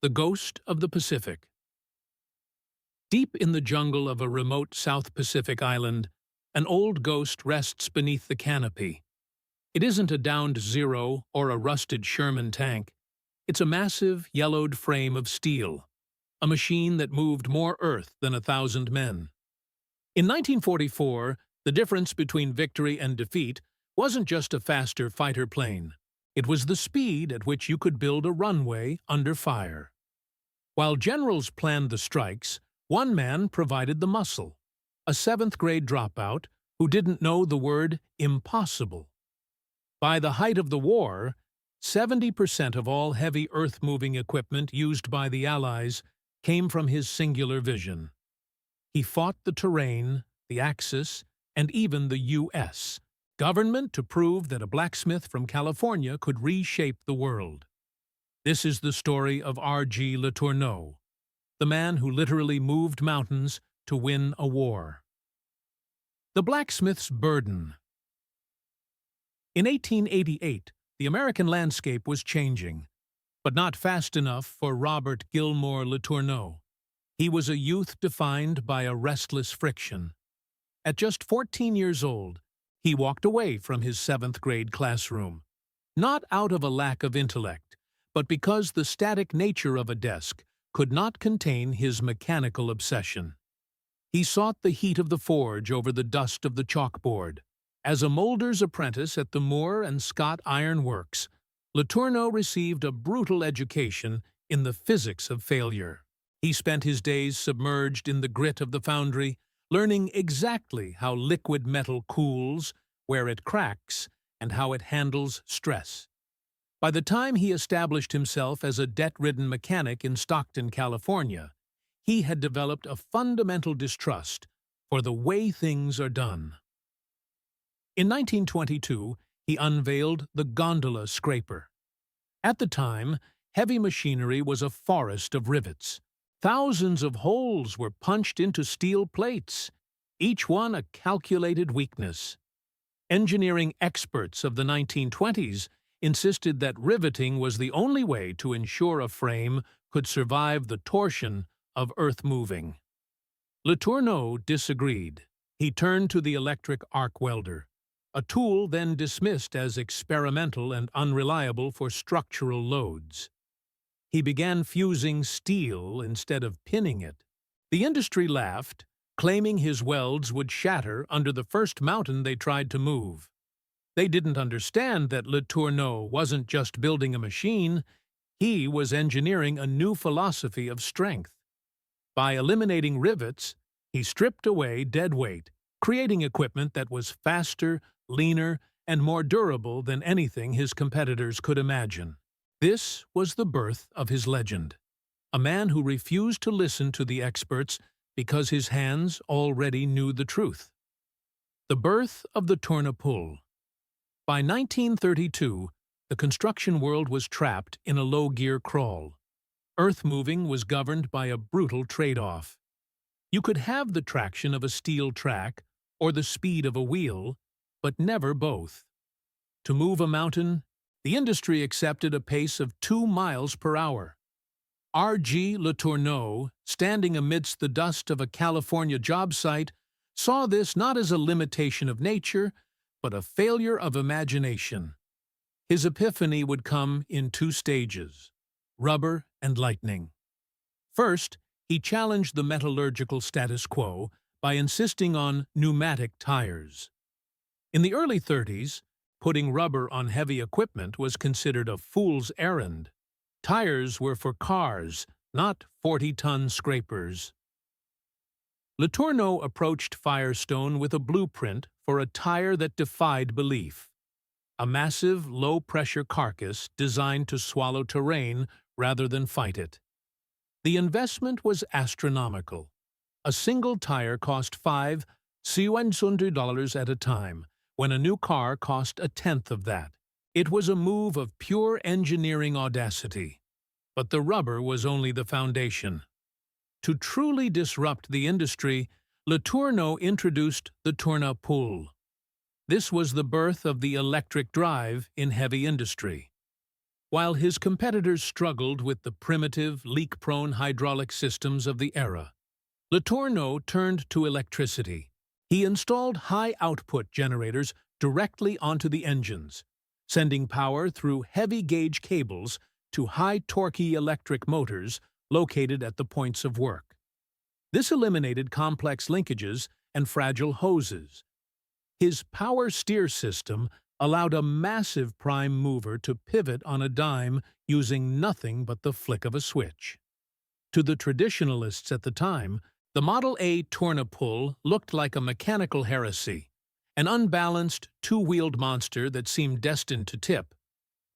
The Ghost of the Pacific. Deep in the jungle of a remote South Pacific island, an old ghost rests beneath the canopy. It isn't a downed Zero or a rusted Sherman tank. It's a massive, yellowed frame of steel, a machine that moved more earth than 1,000 men. In 1944, the difference between victory and defeat wasn't just a faster fighter plane. It was the speed at which you could build a runway under fire. While generals planned the strikes, one man provided the muscle, a 7th-grade dropout who didn't know the word impossible. By the height of the war, 70% of all heavy earth-moving equipment used by the Allies came from his singular vision. He fought the terrain, the Axis, and even the U.S. government to prove that a blacksmith from California could reshape the world. This is the story of R.G. LeTourneau, the man who literally moved mountains to win a war. The blacksmith's burden. In 1888, the American landscape was changing, but not fast enough for Robert Gilmore LeTourneau. He was a youth defined by a restless friction. At just 14 years old, he walked away from his 7th-grade classroom, not out of a lack of intellect, but because the static nature of a desk could not contain his mechanical obsession. He sought the heat of the forge over the dust of the chalkboard. As a molder's apprentice at the Moore and Scott Iron Works, LeTourneau received a brutal education in the physics of failure. He spent his days submerged in the grit of the foundry, learning exactly how liquid metal cools, where it cracks, and how it handles stress. By the time he established himself as a debt-ridden mechanic in Stockton, California, he had developed a fundamental distrust for the way things are done. In 1922, he unveiled the gondola scraper. At the time, heavy machinery was a forest of rivets. Thousands of holes were punched into steel plates, each one a calculated weakness. Engineering experts of the 1920s insisted that riveting was the only way to ensure a frame could survive the torsion of earth moving. LeTourneau disagreed. He turned to the electric arc welder, a tool then dismissed as experimental and unreliable for structural loads. He began fusing steel instead of pinning it. The industry laughed, claiming his welds would shatter under the first mountain they tried to move. They didn't understand that LeTourneau wasn't just building a machine, he was engineering a new philosophy of strength. By eliminating rivets, he stripped away dead weight, creating equipment that was faster, leaner, and more durable than anything his competitors could imagine. This was the birth of his legend, a man who refused to listen to the experts because his hands already knew the truth. The birth of the Tournapull. By 1932, the construction world was trapped in a low-gear crawl. Earth-moving was governed by a brutal trade-off. You could have the traction of a steel track or the speed of a wheel, but never both. To move a mountain, the industry accepted a pace of 2 miles per hour. R.G. LeTourneau, standing amidst the dust of a California job site, saw this not as a limitation of nature, but a failure of imagination. His epiphany would come in 2 stages: rubber and lightning. First, he challenged the metallurgical status quo by insisting on pneumatic tires. In the early 30s, putting rubber on heavy equipment was considered a fool's errand. Tires were for cars, not 40-ton scrapers. LeTourneau approached Firestone with a blueprint for a tire that defied belief. A massive, low-pressure carcass designed to swallow terrain rather than fight it. The investment was astronomical. A single tire cost $500 at a time, when a new car cost 1/10 of that. It was a move of pure engineering audacity. But the rubber was only the foundation. To truly disrupt the industry, LeTourneau introduced the Tournapull. This was the birth of the electric drive in heavy industry. while his competitors struggled with the primitive, leak-prone hydraulic systems of the era. LeTourneau turned to electricity. He installed high-output generators directly onto the engines, sending power through heavy-gauge cables to high-torquey electric motors located at the points of work. This eliminated complex linkages and fragile hoses. His power steer system allowed a massive prime mover to pivot on a dime using nothing but the flick of a switch. To the traditionalists at the time, the Model A Tournapull looked like a mechanical heresy, an unbalanced, two-wheeled monster that seemed destined to tip.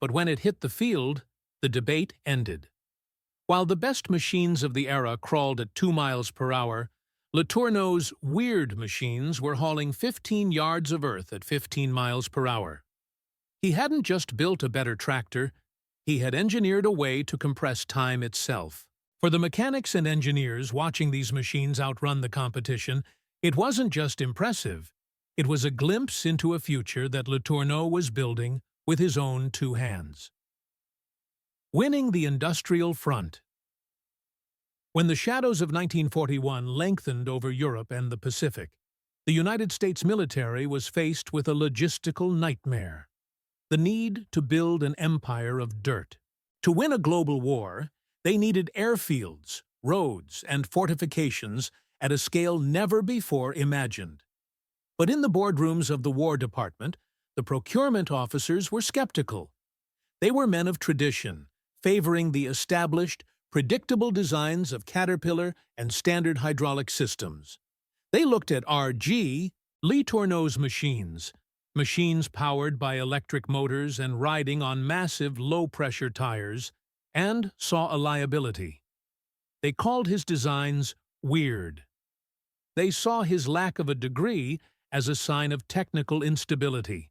But when it hit the field, the debate ended. While the best machines of the era crawled at 2 miles per hour, LeTourneau's weird machines were hauling 15 yards of earth at 15 miles per hour. He hadn't just built a better tractor, he had engineered a way to compress time itself. For the mechanics and engineers watching these machines outrun the competition, it wasn't just impressive, it was a glimpse into a future that LeTourneau was building with his own 2 hands. Winning the industrial front. When the shadows of 1941 lengthened over Europe and the Pacific, the United States military was faced with a logistical nightmare: the need to build an empire of dirt. To win a global war, they needed airfields, roads, and fortifications at a scale never before imagined. But in the boardrooms of the War Department, the procurement officers were skeptical. They were men of tradition, favoring the established, predictable designs of Caterpillar and Standard hydraulic systems. They looked at R.G. LeTourneau's machines powered by electric motors and riding on massive low-pressure tires, and saw a liability. They called his designs weird. They saw his lack of a degree as a sign of technical instability.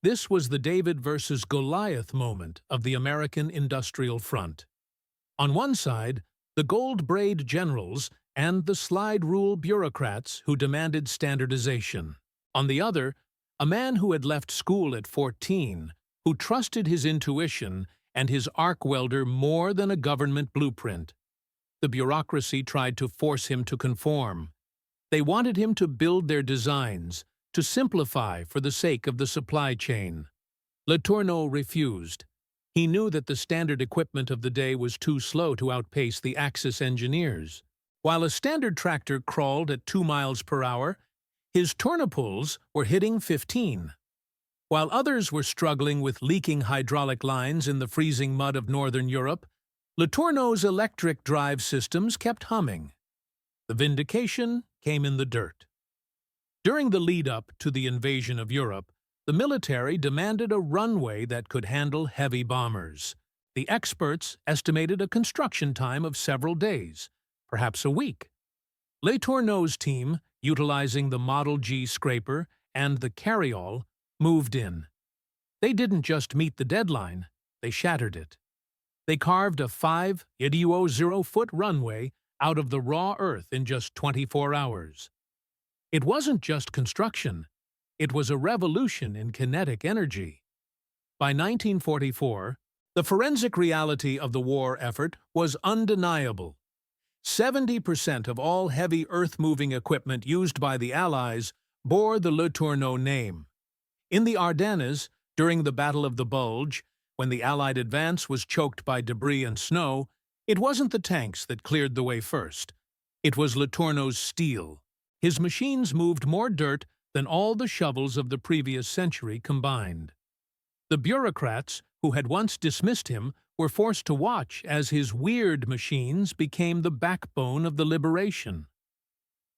This was the David versus Goliath moment of the American industrial front. On one side, the gold-braid generals and the slide-rule bureaucrats who demanded standardization. On the other, a man who had left school at 14, who trusted his intuition and his arc welder more than a government blueprint. The bureaucracy tried to force him to conform. They wanted him to build their designs, to simplify for the sake of the supply chain. LeTourneau refused. He knew that the standard equipment of the day was too slow to outpace the Axis engineers. While a standard tractor crawled at 2 miles per hour, his Tournapulls were hitting 15. While others were struggling with leaking hydraulic lines in the freezing mud of northern Europe, LeTourneau's electric drive systems kept humming. The vindication came in the dirt. During the lead-up to the invasion of Europe, the military demanded a runway that could handle heavy bombers. The experts estimated a construction time of several days, perhaps a week. LeTourneau's team, utilizing the Model G scraper and the carryall, moved in. They didn't just meet the deadline, they shattered it. They carved a 5-foot runway out of the raw earth in just 24 hours. It wasn't just construction, it was a revolution in kinetic energy. By 1944, the forensic reality of the war effort was undeniable. 70% of all heavy earth-moving equipment used by the Allies bore the LeTourneau name. In the Ardennes, during the Battle of the Bulge, when the Allied advance was choked by debris and snow, it wasn't the tanks that cleared the way first. It was LeTourneau's steel. His machines moved more dirt than all the shovels of the previous century combined. The bureaucrats, who had once dismissed him, were forced to watch as his weird machines became the backbone of the liberation.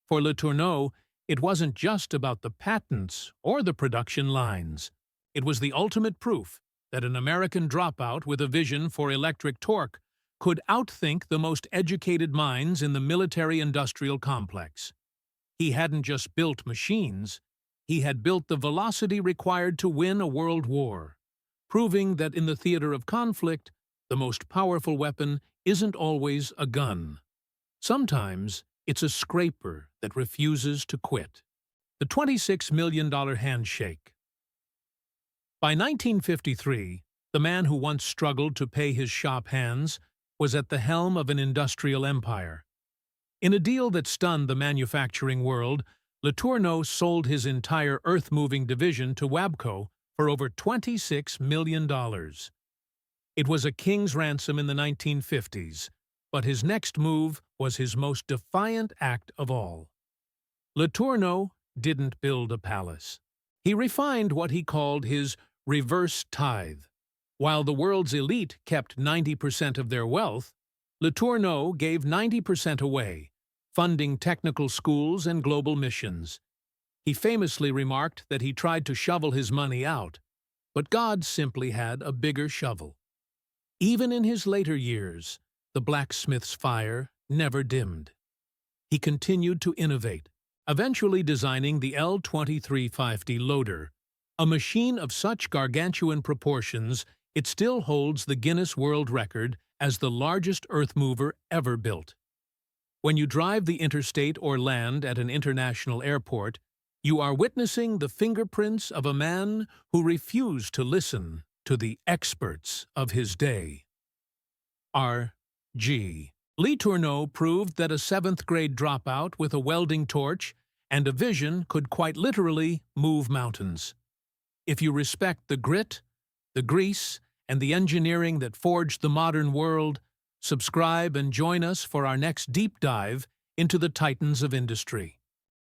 For LeTourneau, it wasn't just about the patents or the production lines. It was the ultimate proof that an American dropout with a vision for electric torque could outthink the most educated minds in the military-industrial complex. He hadn't just built machines, he had built the velocity required to win a world war, proving that in the theater of conflict, the most powerful weapon isn't always a gun. Sometimes it's a scraper that refuses to quit. The $26 million handshake. By 1953, The man who once struggled to pay his shop hands was at the helm of an industrial empire. In a deal that stunned the manufacturing world, LeTourneau sold his entire earth-moving division to WWII for over $26 million. It was a king's ransom in the 1950s, but his next move was his most defiant act of all. LeTourneau didn't build a palace. He refined what he called his reverse tithe. While the world's elite kept 90% of their wealth, LeTourneau gave 90% away, funding technical schools and global missions. He famously remarked that he tried to shovel his money out, but God simply had a bigger shovel. Even in his later years, the blacksmith's fire never dimmed. He continued to innovate, eventually designing the L2350 loader, a machine of such gargantuan proportions it still holds the Guinness World Record as the largest earth mover ever built. When you drive the interstate or land at an international airport, you are witnessing the fingerprints of a man who refused to listen to the experts of his day. R.G. LeTourneau proved that a 7th-grade dropout with a welding torch and a vision could quite literally move mountains. If you respect the grit, the grease, and the engineering that forged the modern world, subscribe and join us for our next deep dive into the titans of industry.